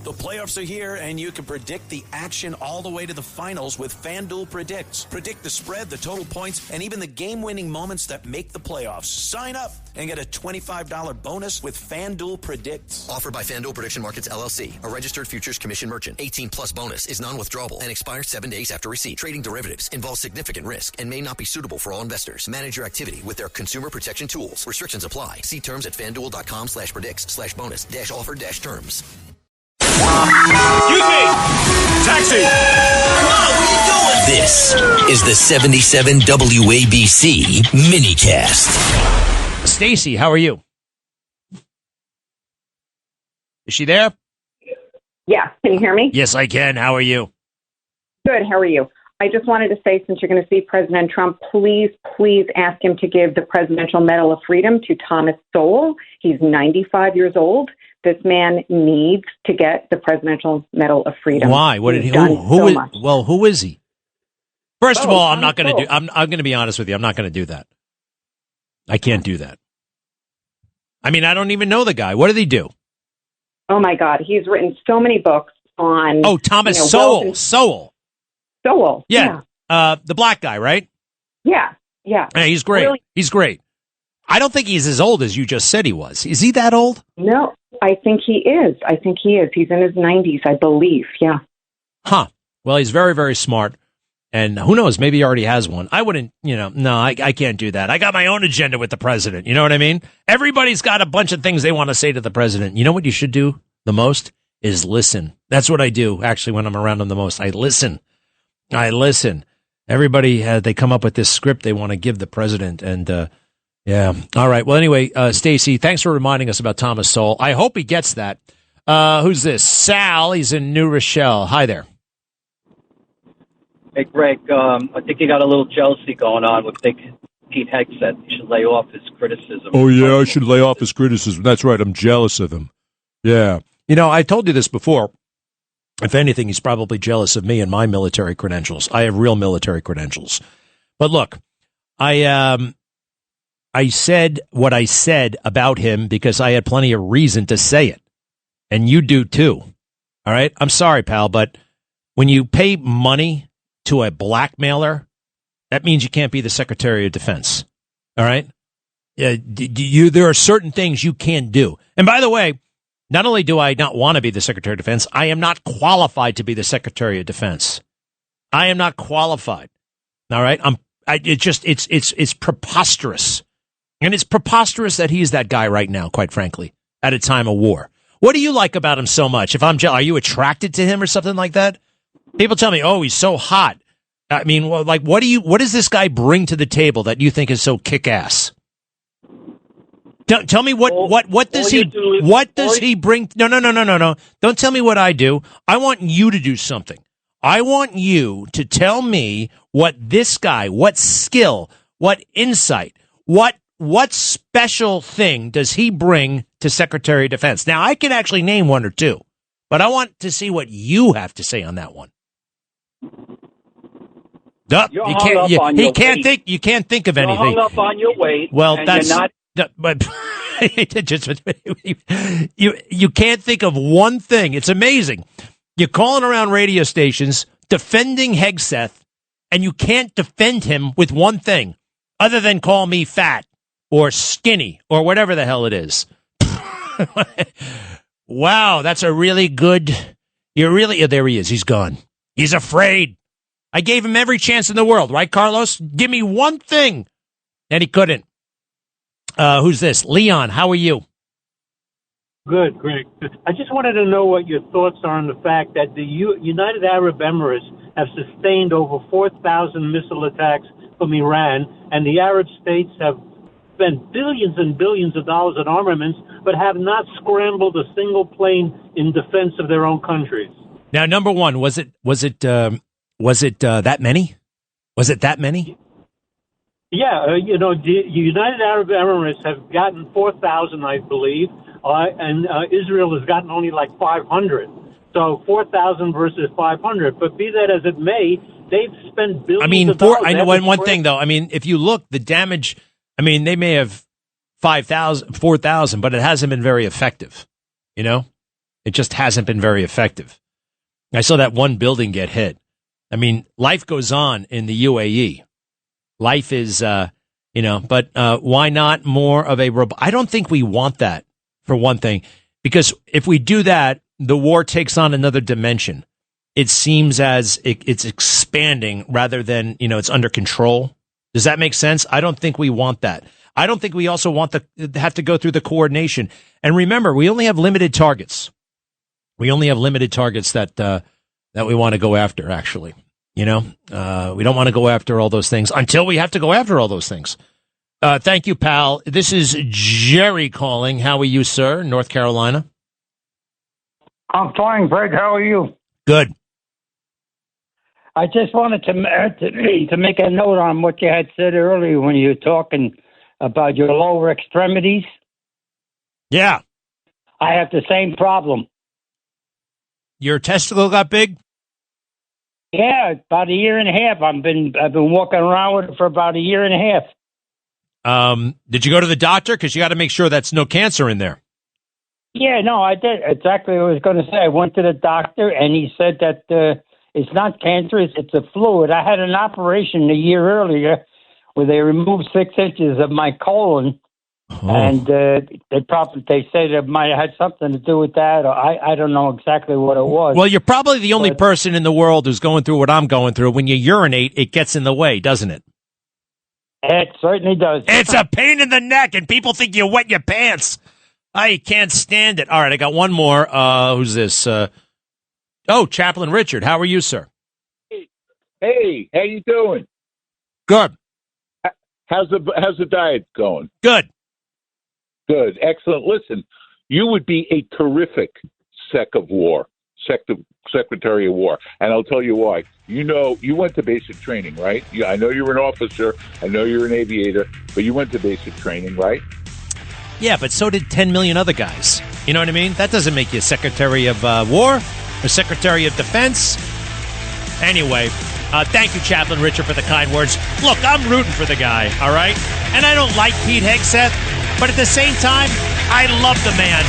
The playoffs are here, and you can predict the action all the way to the finals with FanDuel Predicts. Predict the spread, the total points, and even the game-winning moments that make the playoffs. Sign up and get a $25 bonus with FanDuel Predicts. Offered by FanDuel Prediction Markets, LLC, a registered futures commission merchant. 18-plus bonus is non-withdrawable and expires 7 days after receipt. Trading derivatives involves significant risk and may not be suitable for all investors. Manage your activity with their consumer protection tools. Restrictions apply. See terms at FanDuel.com/predicts/bonus-offer-terms. Excuse me! Taxi! Come on, what are you doing? This is the 77 WABC minicast. Stacy, how are you? Is she there? Yeah. Can you hear me? Yes, I can. How are you? Good. How are you? I just wanted to say, since you're going to see President Trump, please ask him to give the Presidential Medal of Freedom to Thomas Sowell. He's 95 years old. This man needs to get the Presidential Medal of Freedom. Why? What did he? Who is? Well, who is he? First of all, I'm not going to do. I'm going to be honest with you. I'm not going to do that. I can't do that. I mean, I don't even know the guy. What did he do? Oh my God, he's written so many books on. Oh, Thomas Sowell. Sowell. Yeah. The black guy, right? Yeah. He's great. Really? He's great. I don't think he's as old as you just said he was. Is he that old? No, I think he is. He's in his 90s, I believe. Yeah. Huh. Well, he's very, very smart. And who knows? Maybe he already has one. I wouldn't, no, I can't do that. I got my own agenda with the president. You know what I mean? Everybody's got a bunch of things they want to say to the president. You know what you should do the most is listen. That's what I do, actually, when I'm around him the most. I listen. Everybody, they come up with this script they want to give the president. And, yeah. All right. Well, anyway, Stacy, thanks for reminding us about Thomas Sowell. I hope he gets that. Who's this? Sal. He's in New Rochelle. Hi there. Hey, Greg, I think you got a little jealousy going on with Pete Hegseth. You should lay off his criticism. Oh, yeah, I should lay off his criticism. That's right. I'm jealous of him. Yeah. I told you this before. If anything, he's probably jealous of me and my military credentials. I have real military credentials. But look, I said what I said about him because I had plenty of reason to say it. And you do too. All right? I'm sorry, pal, but when you pay money to a blackmailer, that means you can't be the Secretary of Defense. All right? Yeah, there are certain things you can't do. And by the way, not only do I not want to be the Secretary of Defense, I am not qualified to be the Secretary of Defense. I am not qualified. All right? It's preposterous. And it's preposterous that he's that guy right now, quite frankly, at a time of war. What do you like about him so much? Are you attracted to him or something like that? People tell me, oh, he's so hot. I mean, well, like, what does this guy bring to the table that you think is so kick-ass? Tell me what does he bring? No. Don't tell me what I do. I want you to do something. I want you to tell me what this guy, what skill, what insight, what special thing does he bring to Secretary of Defense? Now, I can actually name one or two, but I want to see what you have to say on that one. You can't think of anything. You're hung up on your weight. Well, that's not. But you can't think of one thing. It's amazing. You're calling around radio stations defending Hegseth, and you can't defend him with one thing other than call me fat or skinny or whatever the hell it is. Wow, that's a really good. There he is. He's gone. He's afraid. I gave him every chance in the world, right, Carlos? Give me one thing. And he couldn't. Who's this? Leon, how are you? Good, Greg. I just wanted to know what your thoughts are on the fact that the United Arab Emirates have sustained over 4,000 missile attacks from Iran, and the Arab states have spent billions and billions of dollars on armaments, but have not scrambled a single plane in defense of their own countries. Now, number one, was it that many? Was it that many? Yeah, the United Arab Emirates have gotten 4,000, I believe, and Israel has gotten only like 500. So 4,000 versus 500. But be that as it may, they've spent billions of dollars. I know one thing, though. I mean, if you look, the damage, they may have 4,000, but it hasn't been very effective. It just hasn't been very effective. I saw that one building get hit. I mean, life goes on in the UAE. Life is, but why not more of a robot? I don't think we want that, for one thing, because if we do that, the war takes on another dimension. It seems as it's expanding rather than, it's under control. Does that make sense? I don't think we want that. I don't think we also want to have to go through the coordination. And remember, we only have limited targets. We only have limited targets that we want to go after, actually. We don't want to go after all those things until we have to go after all those things. Thank you, pal. This is Jerry calling. How are you, sir? North Carolina. I'm fine, Greg. How are you? Good. I just wanted to make a note on what you had said earlier when you were talking about your lower extremities. Yeah. I have the same problem. Your testicle got big? Yeah, about a year and a half. I've been walking around with it for about a year and a half. Did you go to the doctor? Because you got to make sure that's no cancer in there. Yeah, no, I did. Exactly what I was going to say. I went to the doctor, and he said that it's not cancerous, it's a fluid. I had an operation a year earlier where they removed 6 inches of my colon, and they said it might have had something to do with that. Or I don't know exactly what it was. Well, you're probably the only person in the world who's going through what I'm going through. When you urinate, it gets in the way, doesn't it? It certainly does. It's a pain in the neck, and people think you wet your pants. I can't stand it. All right, I got one more. Who's this? Chaplain Richard. How are you, sir? Hey, how you doing? Good. How's the diet going? Good. Good. Excellent. Listen, you would be a terrific Secretary of War, and I'll tell you why. You went to basic training, right? I know you're an officer. I know you're an aviator, but you went to basic training, right? Yeah, but so did 10 million other guys. You know what I mean? That doesn't make you Secretary of War or Secretary of Defense. Anyway, thank you, Chaplain Richard, for the kind words. Look, I'm rooting for the guy, all right? And I don't like Pete Hegseth, but at the same time, I love the man.